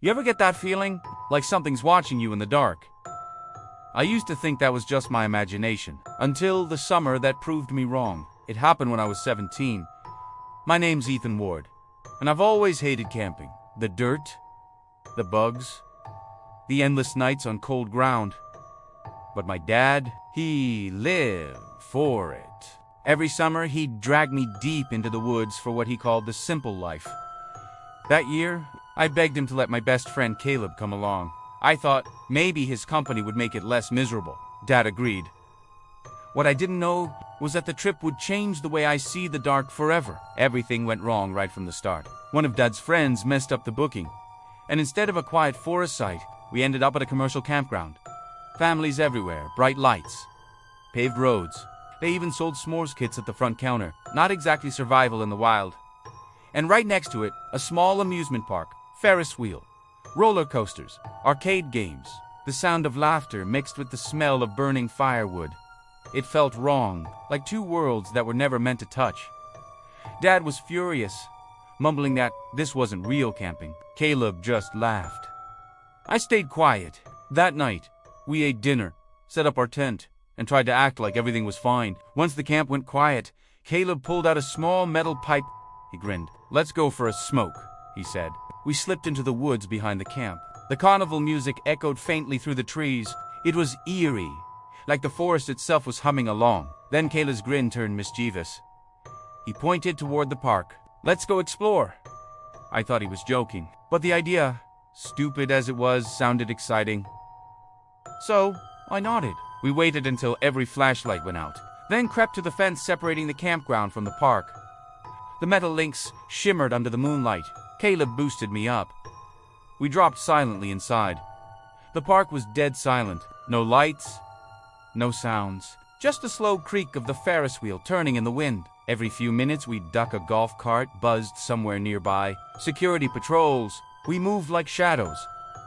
You ever get that feeling? Like something's watching you in the dark? I used to think that was just my imagination, until the summer that proved me wrong. It happened when I was 17. My name's Ethan Ward, and I've always hated camping. The dirt, the bugs, the endless nights on cold ground. But my dad, he lived for it. Every summer, he'd drag me deep into the woods for what he called the simple life. That year, I begged him to let my best friend Caleb come along. I thought maybe his company would make it less miserable. Dad agreed. What I didn't know was that the trip would change the way I see the dark forever. Everything went wrong right from the start. One of Dad's friends messed up the booking, and instead of a quiet forest site, we ended up at a commercial campground. Families everywhere, bright lights, paved roads. They even sold s'mores kits at the front counter. Not exactly survival in the wild. And right next to it, a small amusement park, Ferris wheel, roller coasters, arcade games, the sound of laughter mixed with the smell of burning firewood. It felt wrong, like two worlds that were never meant to touch. Dad was furious, mumbling that this wasn't real camping. Caleb just laughed. I stayed quiet. That night, we ate dinner, set up our tent, and tried to act like everything was fine. Once the camp went quiet, Caleb pulled out a small metal pipe. He grinned. "Let's go for a smoke," he said. We slipped into the woods behind the camp. The carnival music echoed faintly through the trees. It was eerie, like the forest itself was humming along. Then Caleb's grin turned mischievous. He pointed toward the park. "Let's go explore." I thought he was joking, but the idea, stupid as it was, sounded exciting. So, I nodded. We waited until every flashlight went out, then crept to the fence separating the campground from the park. The metal links shimmered under the moonlight. Caleb boosted me up. We dropped silently inside. The park was dead silent. No lights, no sounds. Just the slow creak of the Ferris wheel turning in the wind. Every few minutes we'd duck a golf cart buzzed somewhere nearby. Security patrols. We moved like shadows,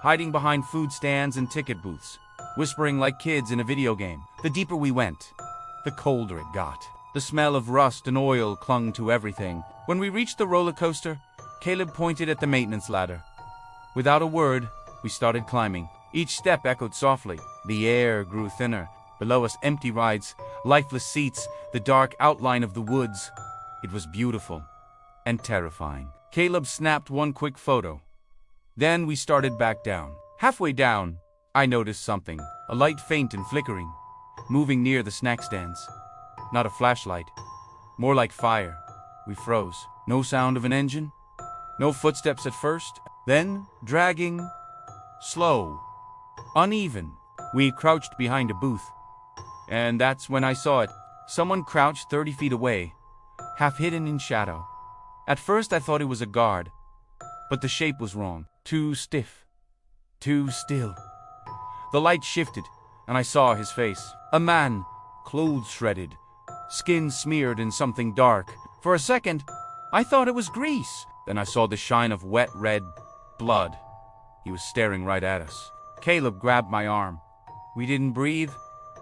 hiding behind food stands and ticket booths, whispering like kids in a video game. The deeper we went, the colder it got. The smell of rust and oil clung to everything. When we reached the roller coaster, Caleb pointed at the maintenance ladder. Without a word, we started climbing. Each step echoed softly. The air grew thinner. Below us, empty rides, lifeless seats, the dark outline of the woods. It was beautiful and terrifying. Caleb snapped one quick photo. Then we started back down. Halfway down, I noticed something. A light faint and flickering, moving near the snack stands. Not a flashlight, more like fire. We froze. No sound of an engine. No footsteps at first. Then, dragging, slow, uneven. We crouched behind a booth. And that's when I saw it. Someone crouched 30 feet away, half hidden in shadow. At first I thought it was a guard, but the shape was wrong. Too stiff. Too still. The light shifted, and I saw his face. A man, clothes shredded, skin smeared in something dark. For a second, I thought it was grease. Then I saw the shine of wet red blood. He was staring right at us. Caleb grabbed my arm. We didn't breathe,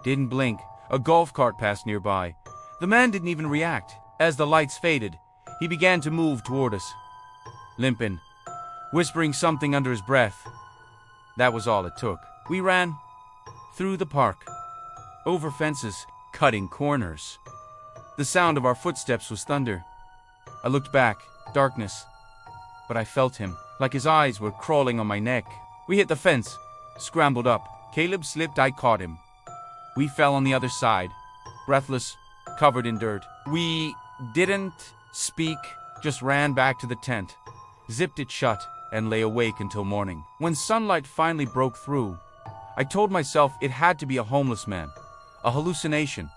didn't blink. A golf cart passed nearby. The man didn't even react. As the lights faded, he began to move toward us, limping, whispering something under his breath. That was all it took. We ran through the park, over fences, cutting corners. The sound of our footsteps was thunder. I looked back, darkness, but I felt him, like his eyes were crawling on my neck. We hit the fence, scrambled up. Caleb slipped, I caught him. We fell on the other side, breathless, covered in dirt. We didn't speak, just ran back to the tent, zipped it shut, and lay awake until morning. When sunlight finally broke through, I told myself it had to be a homeless man, a hallucination,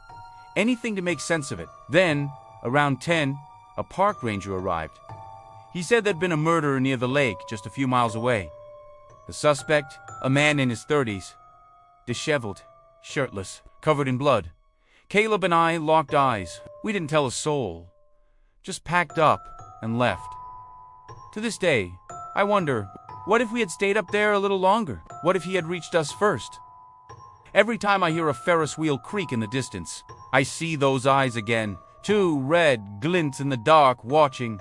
anything to make sense of it. Then, around 10, a park ranger arrived. He said there'd been a murder near the lake just a few miles away. The suspect, a man in his 30s, disheveled, shirtless, covered in blood. Caleb and I locked eyes. We didn't tell a soul, just packed up and left. To this day, I wonder, what if we had stayed up there a little longer? What if he had reached us first? Every time I hear a Ferris wheel creak in the distance, I see those eyes again. Two red glints in the dark, watching,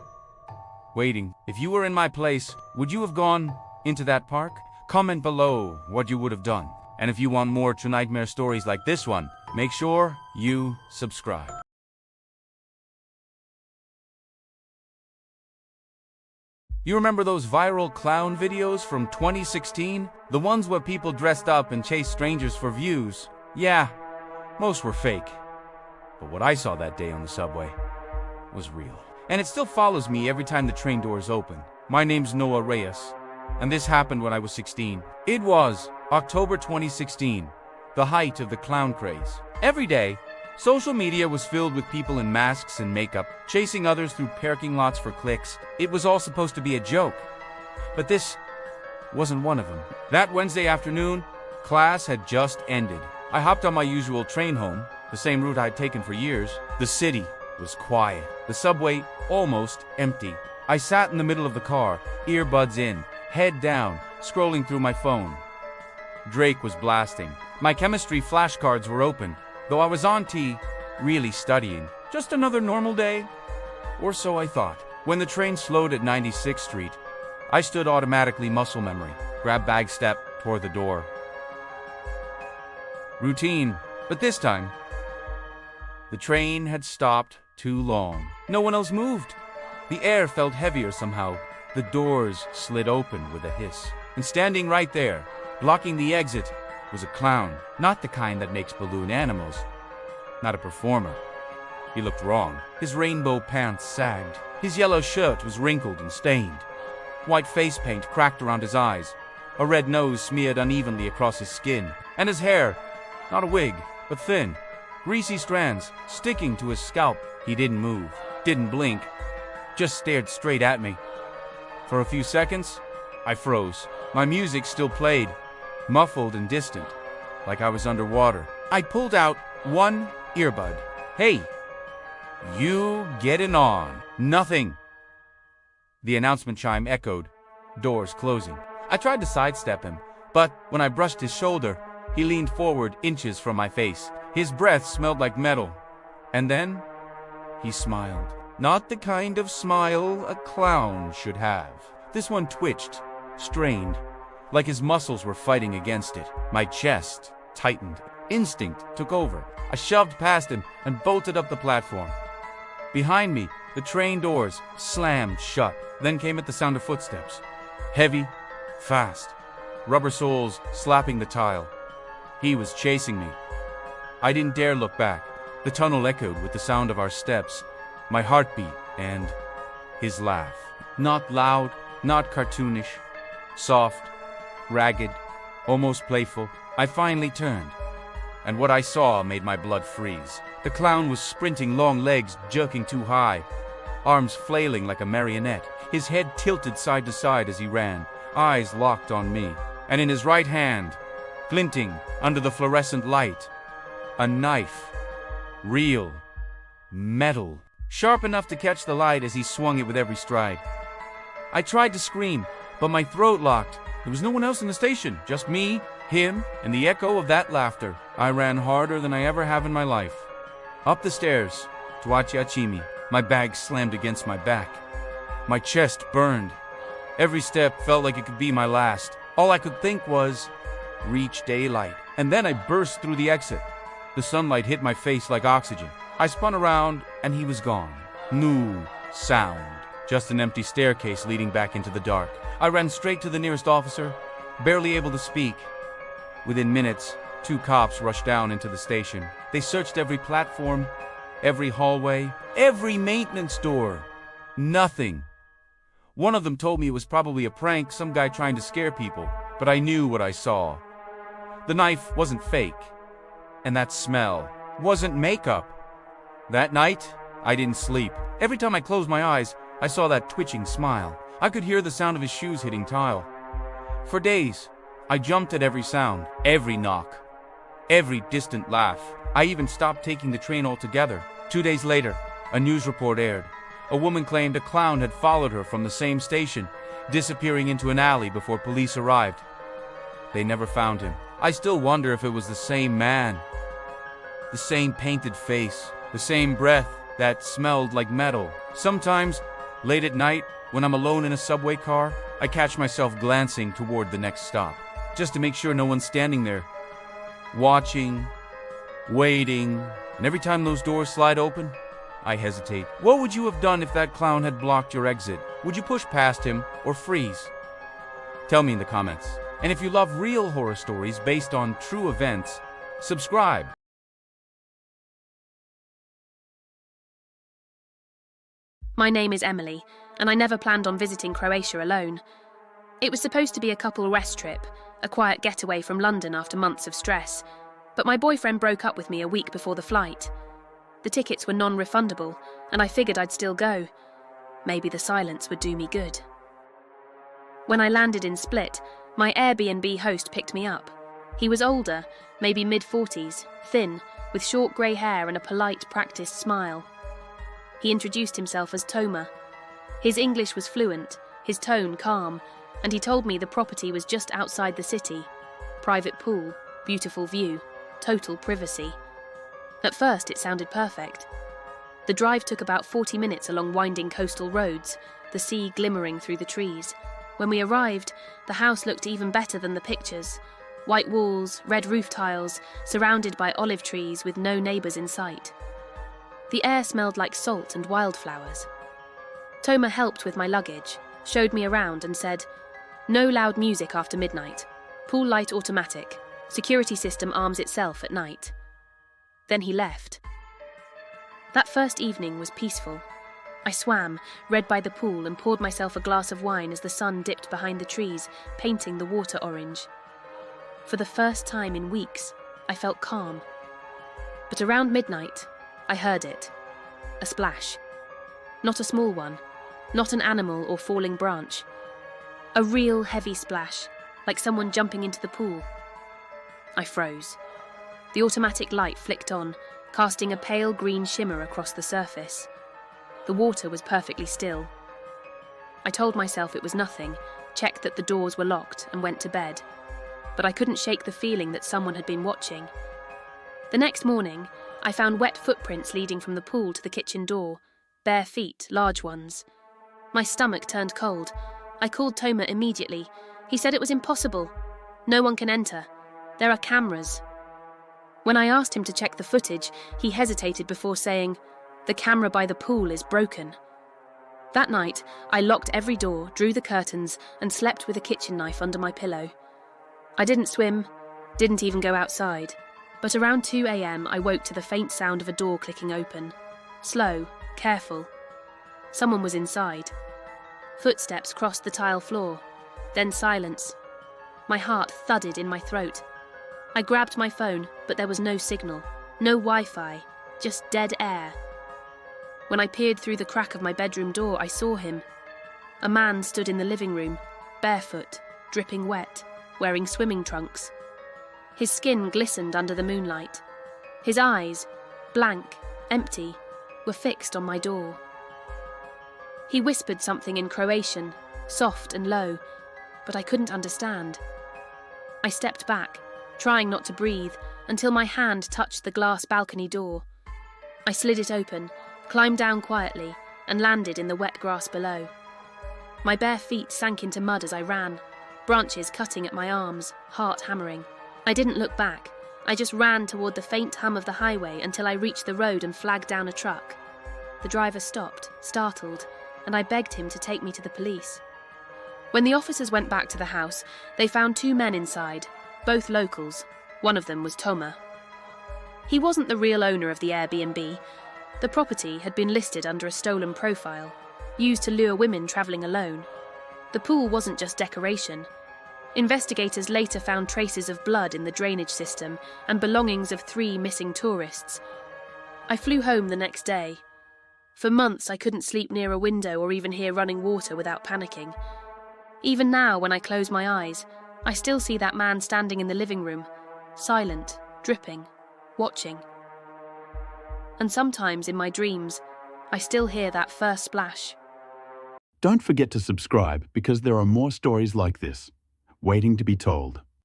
waiting. If you were in my place, would you have gone into that park? Comment below what you would have done. And if you want more true nightmare stories like this one, make sure you subscribe. You remember those viral clown videos from 2016? The ones where people dressed up and chased strangers for views? Yeah, most were fake. But what I saw that day on the subway was real. And it still follows me every time the train doors open. My name's Noah Reyes, and this happened when I was 16. It was October 2016, the height of the clown craze. Every day, social media was filled with people in masks and makeup, chasing others through parking lots for clicks. It was all supposed to be a joke. But this wasn't one of them. That Wednesday afternoon, class had just ended. I hopped on my usual train home, the same route I'd taken for years. The city was quiet. The subway almost empty. I sat in the middle of the car, earbuds in, head down, scrolling through my phone. Drake was blasting. My chemistry flashcards were open, though I was on T, really studying. Just another normal day? Or so I thought. When the train slowed at 96th Street, I stood automatically muscle memory, grabbed bag, step toward the door. Routine, but this time, the train had stopped too long. No one else moved. The air felt heavier somehow. The doors slid open with a hiss. And standing right there, blocking the exit, was a clown. Not the kind that makes balloon animals. Not a performer. He looked wrong. His rainbow pants sagged. His yellow shirt was wrinkled and stained. White face paint cracked around his eyes. A red nose smeared unevenly across his skin. And his hair, not a wig, but thin, greasy strands sticking to his scalp. He didn't move, didn't blink, just stared straight at me. For a few seconds, I froze. My music still played, muffled and distant, like I was underwater. I pulled out one earbud. Hey, you getting on? Nothing. The announcement chime echoed, doors closing. I tried to sidestep him, but when I brushed his shoulder, he leaned forward inches from my face. His breath smelled like metal. And then, he smiled. Not the kind of smile a clown should have. This one twitched, strained, like his muscles were fighting against it. My chest tightened. Instinct took over. I shoved past him and bolted up the platform. Behind me, the train doors slammed shut. Then came the sound of footsteps. Heavy, fast, rubber soles slapping the tile. He was chasing me. I didn't dare look back. The tunnel echoed with the sound of our steps, my heartbeat, and his laugh. Not loud, not cartoonish. Soft, ragged, almost playful. I finally turned, and what I saw made my blood freeze. The clown was sprinting, long legs jerking too high, arms flailing like a marionette. His head tilted side to side as he ran, eyes locked on me. And in his right hand, glinting under the fluorescent light, a knife. Real. Metal. Sharp enough to catch the light as he swung it with every stride. I tried to scream, but my throat locked. There was no one else in the station, just me, him, and the echo of that laughter. I ran harder than I ever have in my life. Up the stairs to Achiachimi. My bag slammed against my back. My chest burned. Every step felt like it could be my last. All I could think was, reach daylight. And then I burst through the exit. The sunlight hit my face like oxygen. I spun around, and he was gone. No sound. Just an empty staircase leading back into the dark. I ran straight to the nearest officer, barely able to speak. Within minutes, 2 cops rushed down into the station. They searched every platform, every hallway, every maintenance door. Nothing. One of them told me it was probably a prank, some guy trying to scare people, but I knew what I saw. The knife wasn't fake, and that smell wasn't makeup. That night, I didn't sleep. Every time I closed my eyes, I saw that twitching smile. I could hear the sound of his shoes hitting tile. For days, I jumped at every sound, every knock, every distant laugh. I even stopped taking the train altogether. 2 days later, a news report aired. A woman claimed a clown had followed her from the same station, disappearing into an alley before police arrived. They never found him. I still wonder if it was the same man. The same painted face, the same breath that smelled like metal. Sometimes, Late at night, when I'm alone in a subway car, I catch myself glancing toward the next stop, just to make sure no one's standing there. Watching, waiting, and every time those doors slide open, I hesitate. What would you have done if that clown had blocked your exit? Would you push past him or freeze? Tell me in the comments. And if you love real horror stories based on true events, subscribe. My name is Emily, and I never planned on visiting Croatia alone. It was supposed to be a couple rest trip, a quiet getaway from London after months of stress, but my boyfriend broke up with me a week before the flight. The tickets were non-refundable, and I figured I'd still go. Maybe the silence would do me good. When I landed in Split, my Airbnb host picked me up. He was older, maybe mid-40s, thin, with short grey hair and a polite, practiced smile. He introduced himself as Toma. His English was fluent, his tone calm, and he told me the property was just outside the city. Private pool, beautiful view, total privacy. At first it sounded perfect. The drive took about 40 minutes along winding coastal roads, the sea glimmering through the trees. When we arrived, the house looked even better than the pictures. White walls, red roof tiles, surrounded by olive trees with no neighbours in sight. The air smelled like salt and wildflowers. Toma helped with my luggage, showed me around and said, "No loud music after midnight. Pool light automatic. Security system arms itself at night." Then he left. That first evening was peaceful. I swam, read by the pool, and poured myself a glass of wine as the sun dipped behind the trees, painting the water orange. For the first time in weeks, I felt calm. But around midnight, I heard it. A splash. Not a small one, not an animal or falling branch. A real heavy splash, like someone jumping into the pool. I froze. The automatic light flicked on, casting a pale green shimmer across the surface. The water was perfectly still. I told myself it was nothing, checked that the doors were locked, and went to bed. But I couldn't shake the feeling that someone had been watching. The next morning, I found wet footprints leading from the pool to the kitchen door, bare feet, large ones. My stomach turned cold. I called Toma immediately. He said it was impossible. No one can enter. There are cameras. When I asked him to check the footage, he hesitated before saying, "The camera by the pool is broken." That night, I locked every door, drew the curtains, and slept with a kitchen knife under my pillow. I didn't swim, didn't even go outside, but around 2 a.m. I woke to the faint sound of a door clicking open. Slow, careful. Someone was inside. Footsteps crossed the tile floor, then silence. My heart thudded in my throat. I grabbed my phone, but there was no signal, no Wi-Fi, just dead air. When I peered through the crack of my bedroom door, I saw him. A man stood in the living room, barefoot, dripping wet, wearing swimming trunks. His skin glistened under the moonlight. His eyes, blank, empty, were fixed on my door. He whispered something in Croatian, soft and low, but I couldn't understand. I stepped back, trying not to breathe, until my hand touched the glass balcony door. I slid it open, climbed down quietly, and landed in the wet grass below. My bare feet sank into mud as I ran, branches cutting at my arms, heart hammering. I didn't look back. I just ran toward the faint hum of the highway until I reached the road and flagged down a truck. The driver stopped, startled, and I begged him to take me to the police. When the officers went back to the house, they found 2 men inside, both locals. One of them was Toma. He wasn't the real owner of the Airbnb. The property had been listed under a stolen profile, used to lure women travelling alone. The pool wasn't just decoration. Investigators later found traces of blood in the drainage system and belongings of 3 missing tourists. I flew home the next day. For months I couldn't sleep near a window or even hear running water without panicking. Even now, when I close my eyes, I still see that man standing in the living room, silent, dripping, watching. And sometimes in my dreams, I still hear that first splash. Don't forget to subscribe because there are more stories like this, waiting to be told.